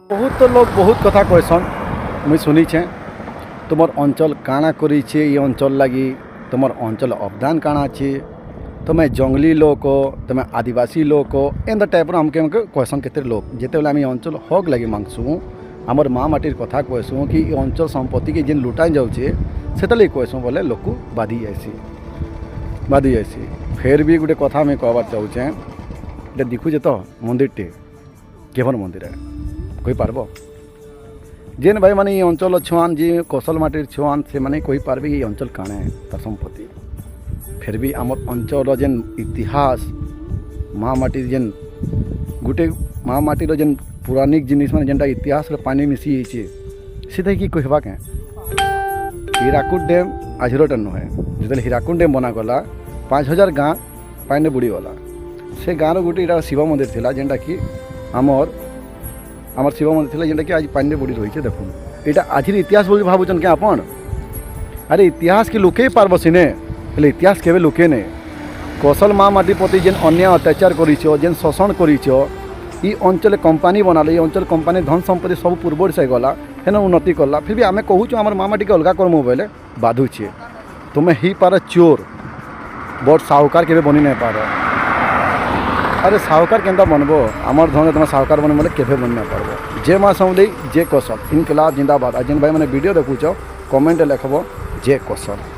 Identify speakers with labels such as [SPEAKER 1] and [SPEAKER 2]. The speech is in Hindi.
[SPEAKER 1] बहुत लोग बहुत कथा कहसन मुई सुनीछे तुमर अंचल काଣା करीछे ये अंचल लगी तुमर अंचल अवदान काଣା अच्छे तुम्हें जंगली लोक तुम्हें आदिवासी लोक एंता टाइप हमके कहसन केते लोग जिते बेले आम अंचल हक लगी मांगसु आमर माँ माटिर कथा कहसुँ कि अंचल संपत्ति के जेन लुटा जाऊे से कहसुँ बोले लोक बाधी जासी फिर भी गोटे कथा मुझे कहबार चाहूँचे ये देखुचे तो मंदिर टे केवन मंदिर है कही पारब जेन भाई माने ये अंचल छुआन जी कौशल माटिर छुआन से माने कही पारबे ये अंचल काणे है तार संपत्ति फिर भी आम अंचल जेन इतिहास माँ माटिर जेन गोटे माँ माटिर जेन पौराणिक जिनिस माने जेनटा इतिहास पानी मिसी सीधे कि कहबा के हीराकुद डैम आजरटा नुहे जो हीराकुद डैम बनागला 5000 गाँ पानी बुड़ीगला से गाँव गोटे इटा शिव मंदिर थिला जेनटा कि आमर शिव मंदिर थिला जेनटा कि आज पानी बुड़ी रही देखुन यहाँ आज इतिहास बोल भावुन क्या आपन अरे इतिहास की लुके पारब सिने हेले इतिहास केवे लुके ने कौशल माँ माटी प्रति जेन अन्याय अत्याचार करिछ जेन शोषण करिछ ई अंचल कंपानी बनाले ये अंचल कंपानी धन संपत्ति सब पूर्व से गला हेन उन्नति कला फिर भी आम कहूँ आम माँ माटी के अलगा करमु बोले बाधुचे तुम्हें ही पार चोर बड़ साहूकार के बनी नहीं पार अरे साहूकार केंता बनबो आमर धन तुम साहूकार बन बोले केवे बन नहीं पारब जय माँ समलेई जय कौशल इनकलाब जिंदाबाद। आज जेन भाई मैंने वीडियो देखुच कमेंट लिखब जय कौशल।